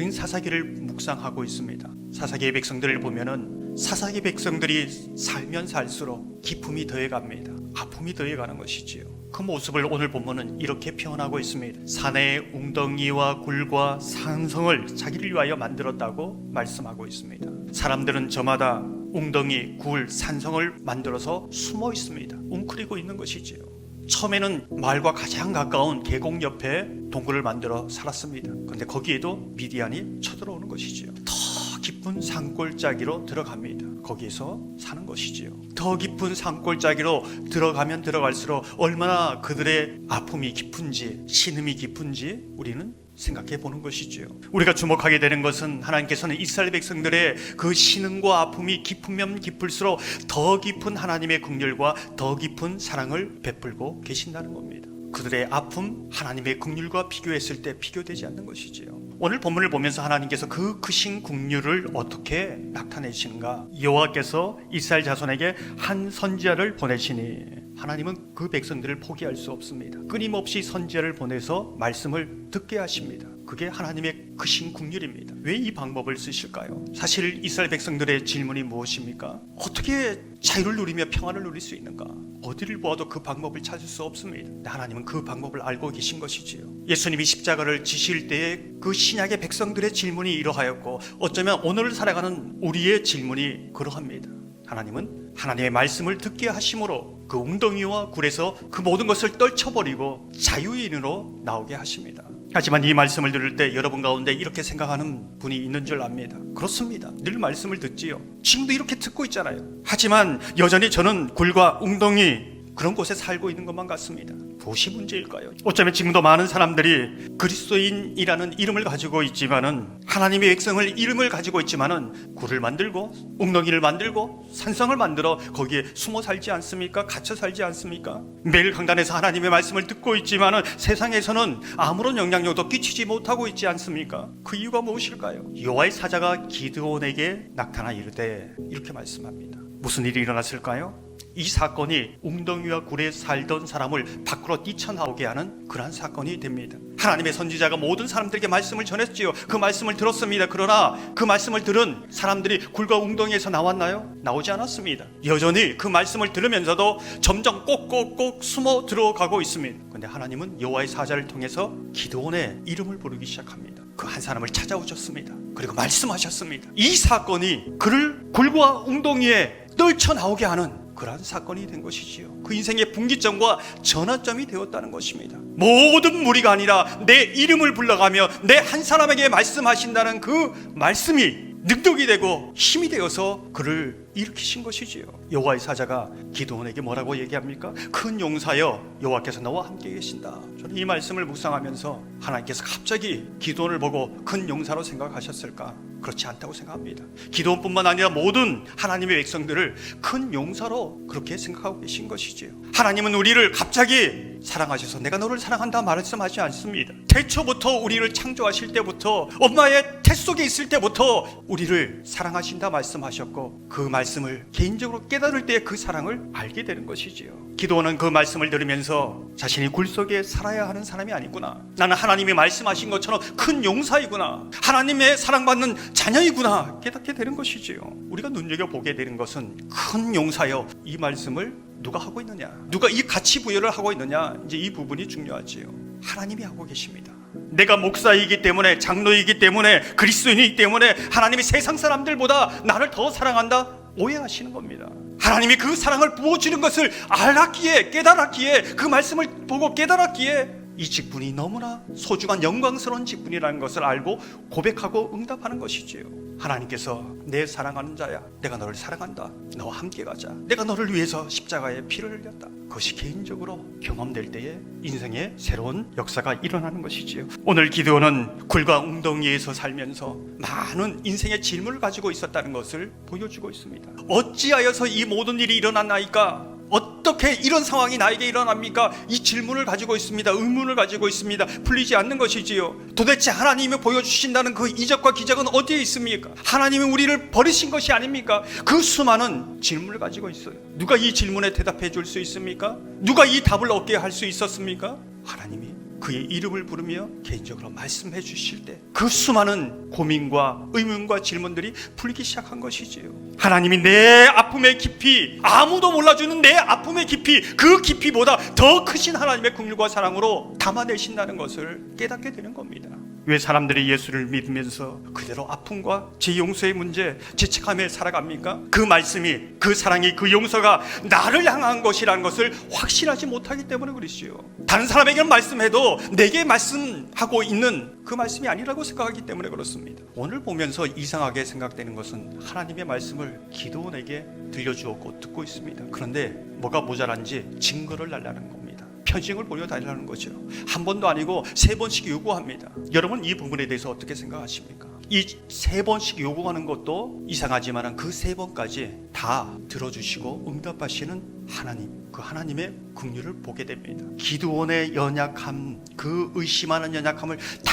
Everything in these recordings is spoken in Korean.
우린 사사기를 묵상하고 있습니다. 사사기의 백성들을 보면은 사사기 백성들이 살면 살수록 기품이 더해갑니다. 아픔이 더해가는 것이지요. 그 모습을 오늘 본문은 이렇게 표현하고 있습니다. 산의 웅덩이와 굴과 산성을 자기를 위하여 만들었다고 말씀하고 있습니다. 사람들은 저마다 웅덩이, 굴, 산성을 만들어서 숨어 있습니다. 웅크리고 있는 것이지요. 처음에는 마을과 가장 가까운 계곡 옆에 동굴을 만들어 살았습니다. 그런데 거기에도 미디안이 쳐들어오는 것이지요. 더 깊은 산골짜기로 들어갑니다. 거기에서 사는 것이지요. 더 깊은 산골짜기로 들어가면 들어갈수록 얼마나 그들의 아픔이 깊은지, 신음이 깊은지 우리는 생각해 보는 것이지요. 우리가 주목하게 되는 것은 하나님께서는 이스라엘 백성들의 그 신음과 아픔이 깊으면 깊을수록 더 깊은 하나님의 긍휼과 더 깊은 사랑을 베풀고 계신다는 겁니다. 그들의 아픔, 하나님의 긍휼과 비교했을 때 비교되지 않는 것이지요. 오늘 본문을 보면서 하나님께서 그 크신 긍휼을 어떻게 나타내시는가? 여호와께서 이스라엘 자손에게 한 선지자를 보내시니 하나님은 그 백성들을 포기할 수 없습니다. 끊임없이 선지자를 보내서 말씀을 듣게 하십니다. 그게 하나님의 크신 긍휼입니다. 왜 이 방법을 쓰실까요? 사실 이스라엘 백성들의 질문이 무엇입니까? 어떻게 자유를 누리며 평안을 누릴 수 있는가? 어디를 보아도 그 방법을 찾을 수 없습니다. 하나님은 그 방법을 알고 계신 것이지요. 예수님이 십자가를 지실 때에 그 신약의 백성들의 질문이 이러하였고 어쩌면 오늘 살아가는 우리의 질문이 그러합니다. 하나님은 하나님의 말씀을 듣게 하심으로 그 웅덩이와 굴에서 그 모든 것을 떨쳐버리고 자유인으로 나오게 하십니다. 하지만 이 말씀을 들을 때 여러분 가운데 이렇게 생각하는 분이 있는 줄 압니다. 그렇습니다. 늘 말씀을 듣지요. 지금도 이렇게 듣고 있잖아요. 하지만 여전히 저는 굴과 웅덩이 그런 곳에 살고 있는 것만 같습니다. 무엇이 문제일까요? 어쩌면 지금도 많은 사람들이 그리스도인이라는 이름을 가지고 있지만은 하나님의 백성을 이름을 가지고 있지만은 굴을 만들고 웅덩이를 만들고 산성을 만들어 거기에 숨어 살지 않습니까? 갇혀 살지 않습니까? 매일 강단에서 하나님의 말씀을 듣고 있지만은 세상에서는 아무런 영향력도 끼치지 못하고 있지 않습니까? 그 이유가 무엇일까요? 여호와의 사자가 기드온에게 나타나 이르되 이렇게 말씀합니다. 무슨 일이 일어났을까요? 이 사건이 웅덩이와 굴에 살던 사람을 밖으로 뛰쳐나오게 하는 그러한 사건이 됩니다. 하나님의 선지자가 모든 사람들에게 말씀을 전했지요. 그 말씀을 들었습니다. 그러나 그 말씀을 들은 사람들이 굴과 웅덩이에서 나왔나요? 나오지 않았습니다. 여전히 그 말씀을 들으면서도 점점 꼭꼭꼭 숨어 들어가고 있습니다. 그런데 하나님은 여호와의 사자를 통해서 기드온의 이름을 부르기 시작합니다. 그 한 사람을 찾아오셨습니다. 그리고 말씀하셨습니다. 이 사건이 그를 굴과 웅덩이에 떨쳐나오게 하는 그러한 사건이 된 것이지요. 그 인생의 분기점과 전환점이 되었다는 것입니다. 모든 무리가 아니라 내 이름을 불러가며 내 한 사람에게 말씀하신다는 그 말씀이 능력이 되고 힘이 되어서 그를 일으키신 것이지요. 여호와의 사자가 기드온에게 뭐라고 얘기합니까? 큰 용사여, 여호와께서 너와 함께 계신다. 저는 이 말씀을 묵상하면서 하나님께서 갑자기 기드온을 보고 큰 용사로 생각하셨을까? 그렇지 않다고 생각합니다. 기드온뿐만 아니라 모든 하나님의 백성들을 큰 용사로 그렇게 생각하고 계신 것이지요. 하나님은 우리를 갑자기 사랑하셔서 내가 너를 사랑한다 말씀하지 않습니다. 태초부터 우리를 창조하실 때부터 엄마의 태 속에 있을 때부터 우리를 사랑하신다 말씀하셨고 그 말씀을 개인적으로 깨달을 때 그 사랑을 알게 되는 것이지요. 기드온은 그 말씀을 들으면서 자신이 굴 속에 살아야 하는 사람이 아니구나, 나는 하나님이 말씀하신 것처럼 큰 용사이구나, 하나님의 사랑받는 자녀이구나 깨닫게 되는 것이지요. 우리가 눈여겨보게 되는 것은 큰 용사여, 이 말씀을 누가 하고 있느냐, 누가 이 가치 부여를 하고 있느냐, 이제 이 부분이 중요하지요. 하나님이 하고 계십니다. 내가 목사이기 때문에, 장로이기 때문에, 그리스도인이기 때문에 하나님이 세상 사람들보다 나를 더 사랑한다? 오해하시는 겁니다. 하나님이 그 사랑을 부어주는 것을 알았기에, 깨달았기에, 그 말씀을 보고 깨달았기에 이 직분이 너무나 소중한 영광스러운 직분이라는 것을 알고 고백하고 응답하는 것이지요. 하나님께서 내 사랑하는 자야, 내가 너를 사랑한다, 너와 함께 가자, 내가 너를 위해서 십자가에 피를 흘렸다. 그것이 개인적으로 경험될 때에 인생의 새로운 역사가 일어나는 것이지요. 오늘 기드온은 굴과 웅덩이에서 살면서 많은 인생의 질문을 가지고 있었다는 것을 보여주고 있습니다. 어찌하여서 이 모든 일이 일어났나이까? 어떻게 이런 상황이 나에게 일어납니까? 이 질문을 가지고 있습니다. 의문을 가지고 있습니다. 풀리지 않는 것이지요. 도대체 하나님이 보여주신다는 그 이적과 기적은 어디에 있습니까? 하나님이 우리를 버리신 것이 아닙니까? 그 수많은 질문을 가지고 있어요. 누가 이 질문에 대답해 줄 수 있습니까? 누가 이 답을 얻게 할 수 있었습니까? 하나님이 그의 이름을 부르며 개인적으로 말씀해 주실 때 그 수많은 고민과 의문과 질문들이 풀리기 시작한 것이지요. 하나님이 내 아픔의 깊이, 아무도 몰라주는 내 아픔의 깊이, 그 깊이보다 더 크신 하나님의 긍휼과 사랑으로 담아내신다는 것을 깨닫게 되는 겁니다. 왜 사람들이 예수를 믿으면서 그대로 아픔과 제 용서의 문제, 죄책감에 살아갑니까? 그 말씀이, 그 사랑이, 그 용서가 나를 향한 것이라는 것을 확신하지 못하기 때문에 그러시죠. 다른 사람에게는 말씀해도 내게 말씀하고 있는 그 말씀이 아니라고 생각하기 때문에 그렇습니다. 오늘 보면서 이상하게 생각되는 것은 하나님의 말씀을 기도원에게 들려주었고 듣고 있습니다. 그런데 뭐가 모자란지 증거를 달라는 겁니다. 편식을 보여달라는 거죠. 한 번도 아니고 3번씩 요구합니다. 여러분 이 부분에 대해서 어떻게 생각하십니까? 이 3번씩 요구하는 것도 이상하지만 그 3번까지 다 들어주시고 응답하시는 하나님, 그 하나님의 긍휼을 보게 됩니다. 기드온의 연약함, 그 의심하는 연약함을 다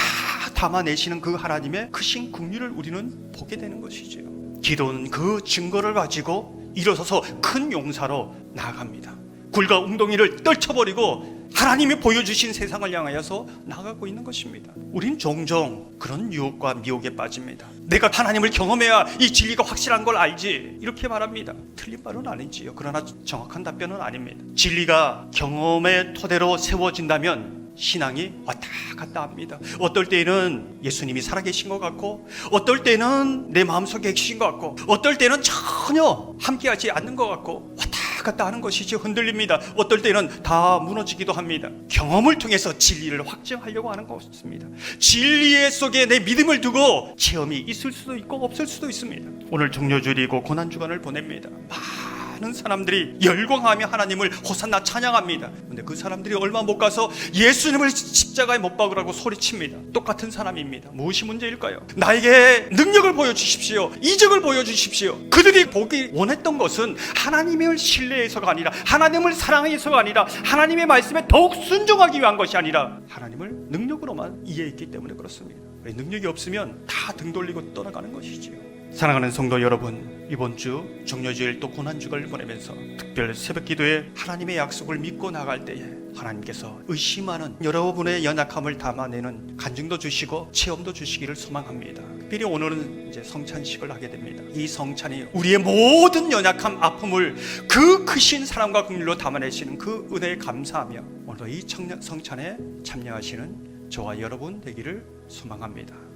담아내시는 그 하나님의 크신 긍휼을 우리는 보게 되는 것이죠. 기드온은 그 증거를 가지고 일어서서 큰 용사로 나아갑니다. 굴과 웅덩이를 떨쳐버리고 하나님이 보여주신 세상을 향하여서 나가고 있는 것입니다. 우린 종종 그런 유혹과 미혹에 빠집니다. 내가 하나님을 경험해야 이 진리가 확실한 걸 알지, 이렇게 말합니다. 틀린 말은 아니지요. 그러나 정확한 답변은 아닙니다. 진리가 경험의 토대로 세워진다면 신앙이 왔다 갔다 합니다. 어떨 때는 예수님이 살아계신 것 같고, 어떨 때는 내 마음속에 계신 것 같고, 어떨 때는 전혀 함께하지 않는 것 같고, 왔다 갔다 하는 것이지, 흔들립니다. 어떨 때는 다 무너지기도 합니다. 경험을 통해서 진리를 확증하려고 하는 것입니다. 진리 속에 내 믿음을 두고 체험이 있을 수도 있고 없을 수도 있습니다. 오늘 종료주일이고 고난주간을 보냅니다. 많은 사람들이 열광하며 하나님을 호산나 찬양합니다. 그런데 그 사람들이 얼마 못 가서 예수님을 십자가에 못 박으라고 소리칩니다. 똑같은 사람입니다. 무엇이 문제일까요? 나에게 능력을 보여주십시오, 이적을 보여주십시오. 그들이 보기 원했던 것은 하나님을 신뢰해서가 아니라, 하나님을 사랑해서가 아니라, 하나님의 말씀에 더욱 순종하기 위한 것이 아니라 하나님을 능력으로만 이해했기 때문에 그렇습니다. 능력이 없으면 다 등 돌리고 떠나가는 것이지요. 사랑하는 성도 여러분, 이번 주 종료주일 또 고난주간을 보내면서 특별 새벽기도에 하나님의 약속을 믿고 나갈 때에 하나님께서 의심하는 여러분의 연약함을 담아내는 간증도 주시고 체험도 주시기를 소망합니다. 특별히 오늘은 이제 성찬식을 하게 됩니다. 이 성찬이 우리의 모든 연약함, 아픔을 그 크신 사랑과 긍휼로 담아내시는 그 은혜에 감사하며 오늘 이 성찬에 참여하시는 저와 여러분 되기를 소망합니다.